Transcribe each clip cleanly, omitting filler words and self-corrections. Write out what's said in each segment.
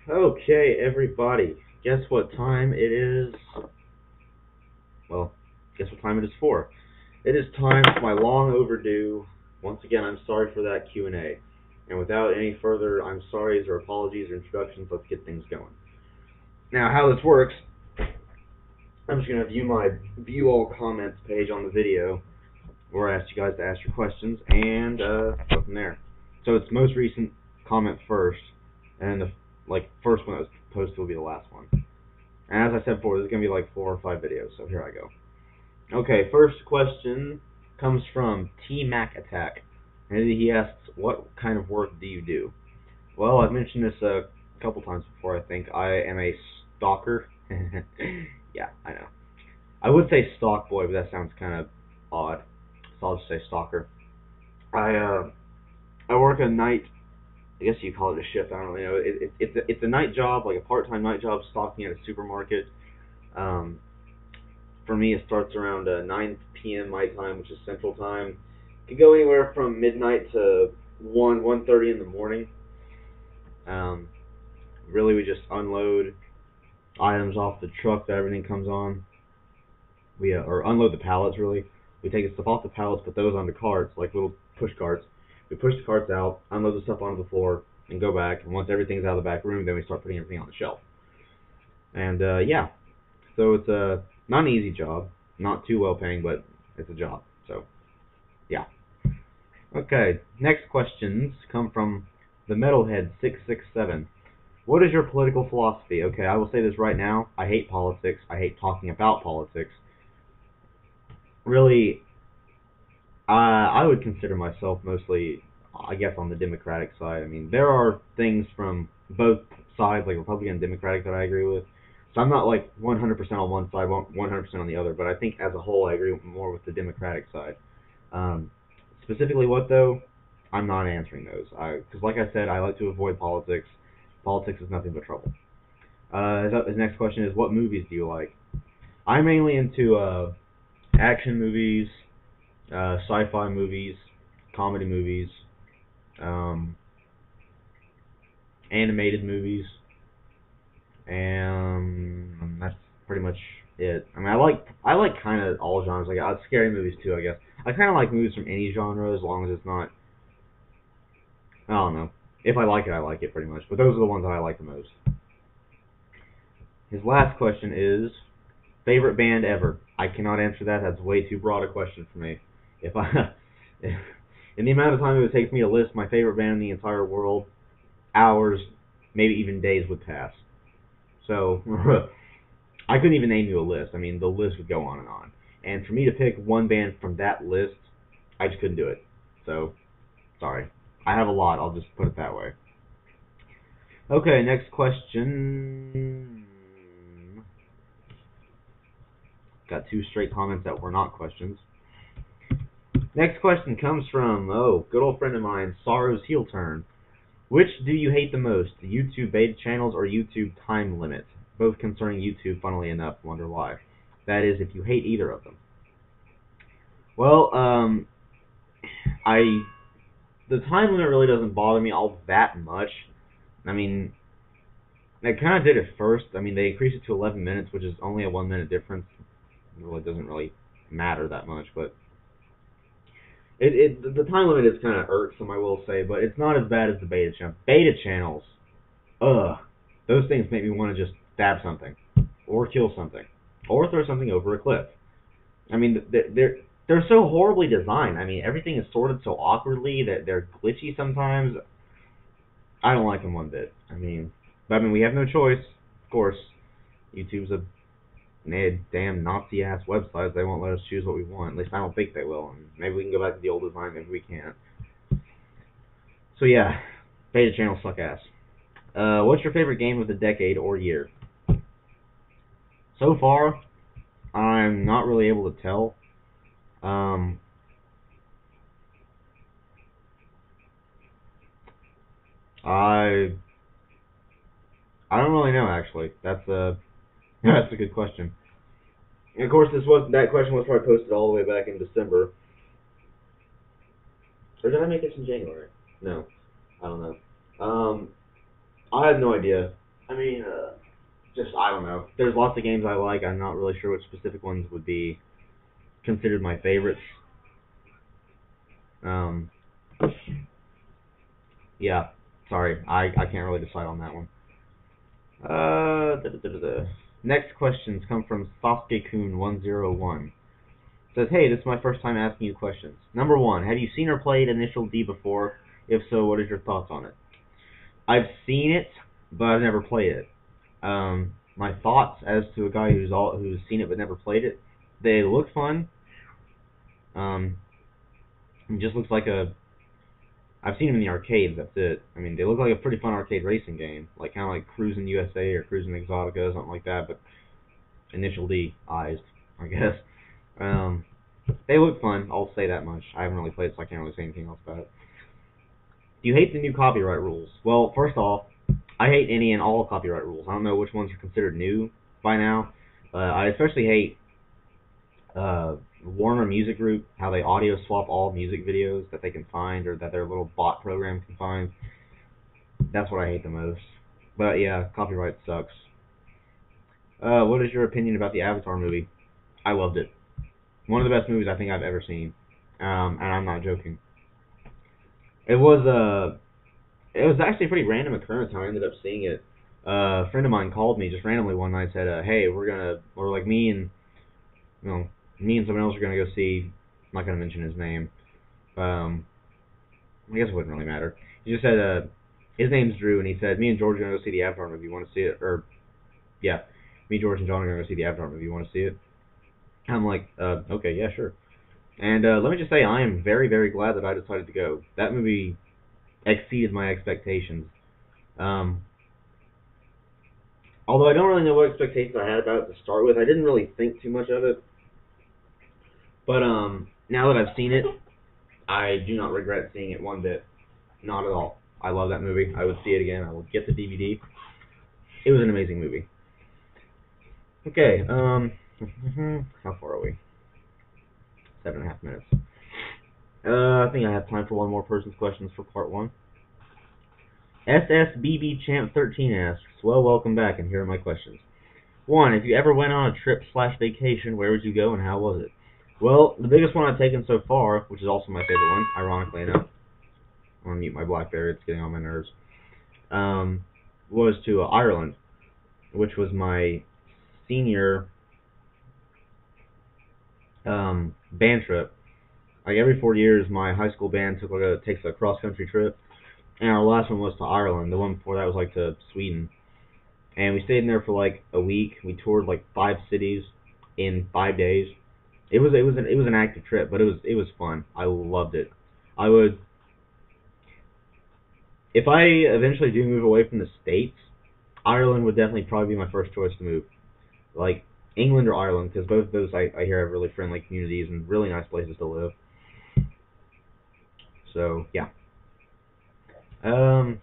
Okay, everybody. Guess what time it is? Well, guess what time it is for? It is time for my long overdue. Once again, I'm sorry for that Q&A. And without any further I'm sorries or apologies or introductions, let's get things going. Now, how this works, I'm just going to view my view all comments page on the video where I asked you guys to ask your questions and go from there. So it's most recent comment first, and the first one that was posted will be the last one. And as I said before, there's going to be like 4 or 5 videos, so here I go. Okay, first question comes from T Mac Attack, and he asks, "What kind of work do you do?" Well, I've mentioned this a couple times before. I think I am a stalker. Yeah, I know. I would say stock boy, but that sounds kind of odd, so I'll just say stalker. I I work a night. I guess you call it a shift. I don't really know. It's a night job, like a part-time night job, stalking at a supermarket. Um, For me, it starts around 9 p.m. my time, which is Central Time. It can go anywhere from midnight to 1:30 in the morning. Um, really, we just unload items off the truck that everything comes on. We or unload the pallets. Really, we take the stuff off the pallets, put those onto carts, like little push carts. We push the carts out, unload the stuff onto the floor, and go back. And once everything's out of the back room, then we start putting everything on the shelf. And yeah, so it's not an easy job, not too well paying, but it's a job. So yeah. Okay, next questions come from the Metalhead 667. What is your political philosophy? Okay, I will say this right now. I hate politics. I hate talking about politics. Really, I would consider myself mostly, I guess, on the Democratic side. I mean, there are things from both sides, like Republican and Democratic, that I agree with. So I'm not like 100% on one side, 100% on the other, but I think as a whole, I agree more with the Democratic side. Um, Specifically, what though? I'm not answering those. Because, like I said, I like to avoid politics. Politics is nothing but trouble. His next question is, what movies do you like? I'm mainly into action movies, sci-fi movies, comedy movies, um, animated movies, and that's pretty much it. I mean, I like kind of all genres. Like scary movies too, I guess. I kind of like movies from any genre as long as it's not. I don't know. If I like it, I like it pretty much. But those are the ones that I like the most. His last question is favorite band ever. I cannot answer that. That's way too broad a question for me. If I, if, in the amount of time it would take me to list my favorite band in the entire world, hours, maybe even days would pass. So I couldn't even name you a list. I mean, the list would go on and on. And for me to pick one band from that list, I just couldn't do it. So sorry. I have a lot. I'll just put it that way. Okay, next question. Got two straight comments that were not questions. Next question comes from, good old friend of mine, Sorrow's Heel Turn. Which do you hate the most, the YouTube beta channels or YouTube time limit? Both concerning YouTube, funnily enough. Wonder why. That is, if you hate either of them. Well, I the time limit really doesn't bother me all that much. I mean, they kind of did it first. I mean, they increased it to 11 minutes, which is only a 1 minute difference. It really doesn't really matter that much, but the time limit is kind of irksome, I will say, but it's not as bad as the beta channel. Beta channels, ugh, those things make me want to just stab something, or kill something, or throw something over a cliff. I mean, they're so horribly designed. I mean, everything is sorted so awkwardly that they're glitchy sometimes. I don't like them one bit. I mean, we have no choice, of course. YouTube's a damn Nazi ass website. They won't let us choose what we want. At least I don't think they will. And maybe we can go back to the old design. Maybe we can't. So yeah, beta channels suck ass. What's your favorite game of the decade or year? So far, I'm not really able to tell. Um, I I don't really know actually. That's a that's a good question. And of course, that question was probably posted all the way back in December, or did I make this in January? No, I don't know. I have no idea. I mean, just I don't know. There's lots of games I like. I'm not really sure which specific ones would be considered my favorites. Um, yeah, sorry, I can't really decide on that one. Da, da, da, da, da. Next questions come from Sasuke-kun 101. Says, hey, this is my first time asking you questions. Number one, have you seen or played Initial D before? If so, what is your thoughts on it? I've seen it, but I've never played it. My thoughts as to a guy who's seen it but never played it, they look fun. Um, it just looks like a. I've seen them in the arcades. That's it. I mean, they look like a pretty fun arcade racing game, like kind of like Cruising USA or Cruising Exotica, something like that. But Initial D eyes, I guess. Um, they look fun. I'll say that much. I haven't really played it, so I can't really say anything else about it. Do you hate the new copyright rules? Well, first off, I hate any and all copyright rules. I don't know which ones are considered new by now. I especially hate Warner Music Group, how they audio swap all music videos that they can find or that their little bot program can find. That's what I hate the most. But yeah, copyright sucks. What is your opinion about the Avatar movie? I loved it. One of the best movies I think I've ever seen. And I'm not joking. It was it was actually a pretty random occurrence how I ended up seeing it. A friend of mine called me just randomly one night and said, "Hey, or like you know, me and someone else are gonna go see." I'm not gonna mention his name. Um, I guess it wouldn't really matter. He just said, his name's Drew, and he said, "Me and George are gonna go see the Avatar movie. You want to see it?" Or yeah, me, George, and John are gonna go see the Avatar movie. You want to see it? I'm like, okay, yeah, sure. And let me just say, I am very, very glad that I decided to go. That movie exceeded my expectations. Um, Although I don't really know what expectations I had about it to start with, I didn't really think too much of it. But now that I've seen it, I do not regret seeing it one bit. Not at all. I love that movie. I would see it again. I would get the DVD. It was an amazing movie. Okay. How far are we? 7.5 minutes. I think I have time for one more person's questions for part one. SSBB Champ 13 asks, well, welcome back, and here are my questions. One, if you ever went on a trip slash vacation, where would you go and how was it? Well, the biggest one I've taken so far, which is also my favorite one, ironically enough, I'm gonna mute my BlackBerry, it's getting on my nerves, was to Ireland, which was my senior band trip. Like every 4 years, my high school band takes a cross country trip, and our last one was to Ireland. The one before that was like to Sweden, and we stayed in there for like a week. We toured like 5 cities in 5 days. It was an active trip, but it was fun. I loved it. I would if I eventually do move away from the states, Ireland would definitely probably be my first choice to move. Like England or Ireland, because both of those I hear have really friendly communities and really nice places to live. So yeah. Um.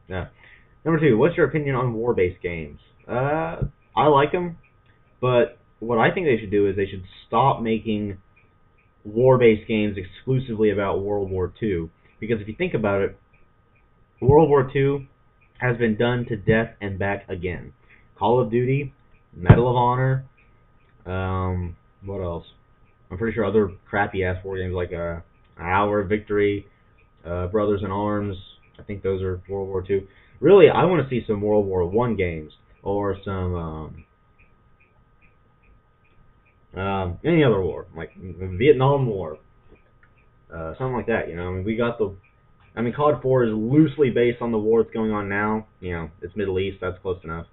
Yeah. Number two, what's your opinion on war-based games? I like them, but what I think they should do is they should stop making war-based games exclusively about World War II. Because if you think about it, World War II has been done to death and back again. Call of Duty, Medal of Honor, what else? I'm pretty sure other crappy ass war games like Hour of Victory, Brothers in Arms. I think those are World War II. Really, I want to see some World War One games or some any other war, like Vietnam War, something like that. I mean, we got the. I mean, COD 4 is loosely based on the war that's going on now. It's Middle East. That's close enough.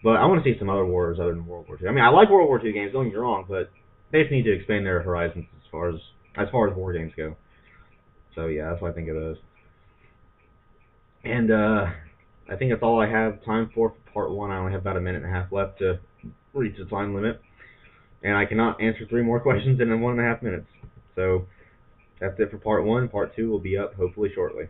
But I want to see some other wars other than World War II. I mean, I like World War II games. Don't get me wrong, but they just need to expand their horizons as far as war games go. So yeah, that's what I think it is. And I think that's all I have time for part one. I only have about a minute and a half left to reach the time limit, and I cannot answer three more questions in 1.5 minutes. So that's it for part one. Part two will be up hopefully shortly.